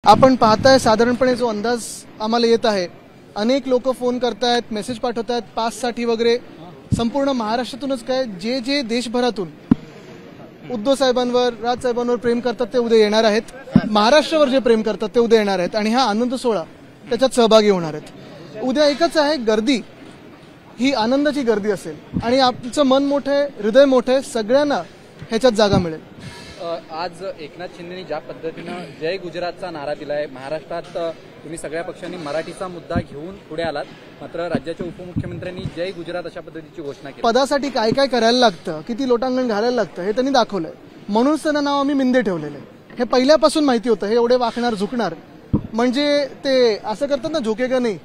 आपण पाहताय साधारणपणे जो अंदाज आम्हाला येत आहे, अनेक लोक फोन करतायत, मेसेज पाठवतायत, पाससाठी वगैरे संपूर्ण महाराष्ट्रातूनच काय जे जे देशभरातून उद्धव साहेबांवर, राज साहेबांवर प्रेम करतात ते उद्या येणार आहेत, महाराष्ट्रावर जे प्रेम करतात ते उद्या येणार आहेत आणि हा आनंद सोहळा त्याच्यात सहभागी होणार आहेत। उद्या एकच आहे, गर्दी ही आनंदाची गर्दी असेल आणि आमचं मन मोठे, हृदय मोठे, सगळ्यांना ह्याच्यात जागा मिळेल। आज एकनाथ शिंदेनी ज्या पद्धतीनं जय गुजरातचा नारा दिलाय, महाराष्ट्रात तुम्ही सगळ्या पक्षांनी मराठीचा मुद्दा घेऊन पुढे आलात, मात्र राज्याच्या उपमुख्यमंत्र्यांनी जय गुजरात अशा पद्धतीची घोषणा केली। पदासाठी काय काय करायला लागतं, किती लोटांगण घालायला लागतं हे त्यांनी दाखवलंय, म्हणूनच त्यांना नाव आम्ही मिंदे ठेवलेलं आहे। हे पहिल्यापासून माहिती होतं, हे एवढे वाकणार, झुकणार, म्हणजे ते असं करतात ना, झुकेगा नाही,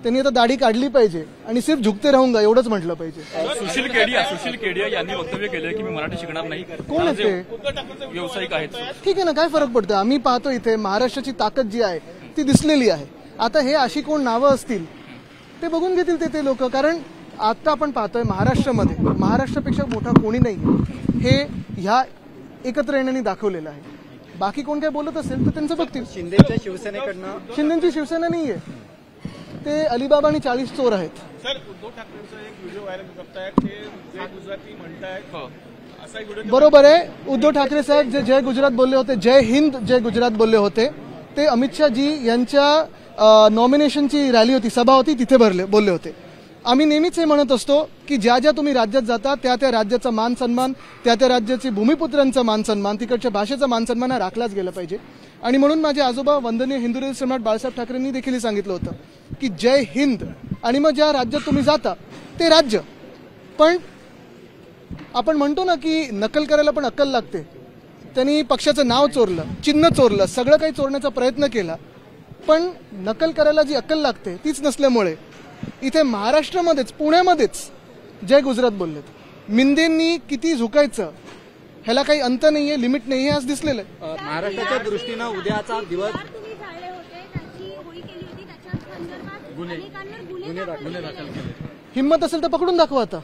त्यांनी आता दाढी काढली पाहिजे आणि सिर्फ झुकते राहूंगा एवढंच म्हटलं पाहिजे। सुशील केडिया यांनी वक्तव्य केलं की मी मराठी शिकणार नाही। कोण आहे ते? व्यावसायिक आहेत। ठीक आहे ना, काय फरक पडतो? आम्ही पाहतो इथे महाराष्ट्राची ताकद जी आहे ती दिसलेली आहे। आता हे अशी कोण नावं असतील ते बघून घेतील ते लोक, कारण आता आपण पाहतोय महाराष्ट्रामध्ये महाराष्ट्रापेक्षा मोठा कोणी नाही हे ह्या एकत्र येण्याने दाखवलेलं आहे। बाकी कोण काय बोलत असेल तर त्यांचं बघतील। शिंदेच्या शिवसेनेकडनं, शिंदेची शिवसेना नाहीये, ते अलिबाबा आणि 40 चोर आहेत। सर, उद्धव ठाकरेंचा एक व्हिडिओ व्हायरल करतायत, ते जय गुजराती म्हणतायत, असा एक व्हिडिओ। बरोबर आहे, उद्धव ठाकरे साहेब जे जय गुजरात बोलले होते, जय हिंद जय गुजरात बोलले होते, ते अमित शाह जी यांच्या नॉमिनेशनची रॅली होती, सभा होती, तिथे बोलले होते। आम्ही नेहमीच हे म्हणत असतो की ज्या ज्या तुम्ही राज्यात जाता त्या त्या राज्याचा मान सन्मान, त्या त्या राज्याची भूमिपुत्रांचा मान सन्मान, तिकडच्या भाषेचा मान सन्मान हा राखलाच गेला पाहिजे। आणि म्हणून माझे आजोबा वंदनीय हिंदुहृदय सम्राट बाळासाहेब ठाकरेंनी देखील सांगितलं होतं की जय हिंद, आणि मग ज्या राज्यात तुम्ही जाता ते राज्य। पण आपण म्हणतो ना की नकल करायला पण अक्कल लागते। त्यांनी पक्षाचं नाव चोरलं, चिन्ह चोरलं, सगळं काही चोरण्याचा प्रयत्न केला, पण नकल करायला जी अक्कल लागते तीच नसल्यामुळे इथे महाराष्ट्रामध्येच, पुण्यामध्येच जय गुजरात बोललेत। मिंदेंनी किती झुकायचं ह्याला काही अंत नाहीये, लिमिट नाहीये, आज दिसलेलं आहे। महाराष्ट्राच्या दृष्टीनं उद्याचा दिवस हिम्मत असेल तर पकडून दाखवा आता,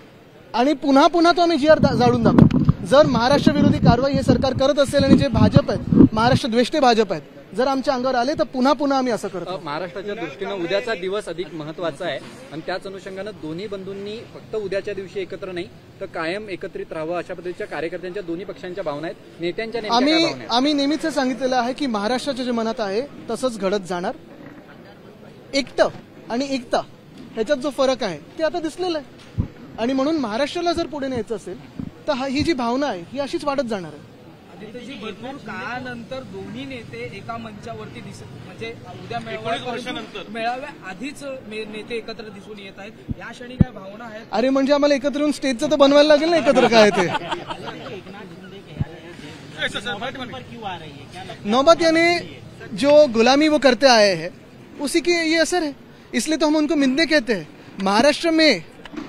आणि पुन्हा पुन्हा तो आम्ही GR जाळून दाखवू। जर महाराष्ट्र विरोधी कारवाई हे सरकार करत असेल आणि जे भाजप आहेत, महाराष्ट्र द्वेष्टे भाजप आहेत, जर आमच्या अंगावर आले तर पुन्हा पुन्हा आम्ही असं करतो। महाराष्ट्राच्या दृष्टीनं उद्याचा दिवस अधिक महत्वाचा आहे आणि त्याच अनुषंगानं दोन्ही बंधूंनी फक्त उद्याच्या दिवशी एकत्र नाही तर कायम एकत्रित राहावं अशा पद्धतीच्या कार्यकर्त्यांच्या दोन्ही पक्षांच्या भावना आहेत, नेत्यांच्या आम्ही नेहमीच सांगितलेलं आहे की महाराष्ट्राच्या जे मनात आहे तसंच घडत जाणार। एकटं आणि एकता ह्याच्यात जो फरक आहे ते आता दिसलेला आहे, आणि म्हणून महाराष्ट्राला जर पुढे न्यायचं असेल तर ही जी भावना आहे ही अशीच वाढत जाणार आहे। आदित्यजी, भरपूर काळानंतर दोन्ही नेते एका मंचावरती म्हणजे उद्या मेळाव्या आधीच नेते एकत्र दिसून येत आहेत, या क्षणी काय भावना आहेत? अरे म्हणजे आम्हाला एकत्र येऊन स्टेजचं तर बनवायला लागेल ना, एकत्र काय ते। नौबत यानी जो गुलामी वो करते आए हैं उसी की ये असर है, इसलिए तो हम उनको मिंदे कहते हैं। महाराष्ट्र में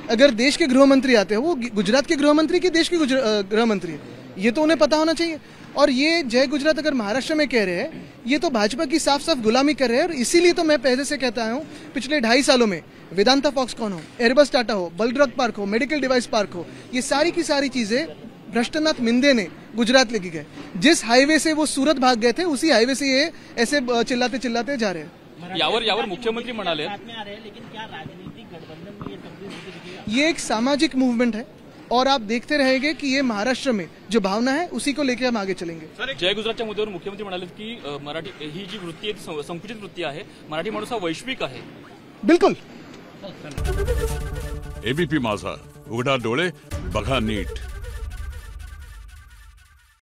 अगर देश के गृह मंत्री आते हैं, वो गुजरात के गृह मंत्री की देश के गृह मंत्री है, ये तो उन्हें पता होना चाहिए। और ये जय गुजरात अगर महाराष्ट्र में कह रहे हैं, ये तो भाजपा की साफ साफ गुलामी कर रहे हैं। और इसीलिए तो मैं पहले से कहता हूँ, पिछले 2.5 सालों में वेदांता फॉक्सकॉन हो, एयरबस टाटा हो, बलड्रग पार्क हो, मेडिकल डिवाइस पार्क हो, ये सारी की सारी चीजें भ्रष्टनाथ मिंदे ने गुजरात लेके गए। जिस हाईवे से वो सूरत भाग गए थे, उसी हाईवे से ये ऐसे चिल्लाते चिल्लाते जा रहे हैं। यावर मुख्यमंत्री म्हणाले ये एक सामाजिक मूवमेंट है और आप देखते रहेंगे कि ये महाराष्ट्र में जो भावना है उसी को लेकर हम आगे चलेंगे। जय गुजरातच्या मुद्द्यावर मुख्यमंत्री म्हणाले की मराठी ही जी वृत्ती आहे संकुचित वृत्ती आहे, मराठी माणूस हा वैश्विक आहे। बिल्कुल। एबीपी माझा, उघडा डोळे बघा नीट।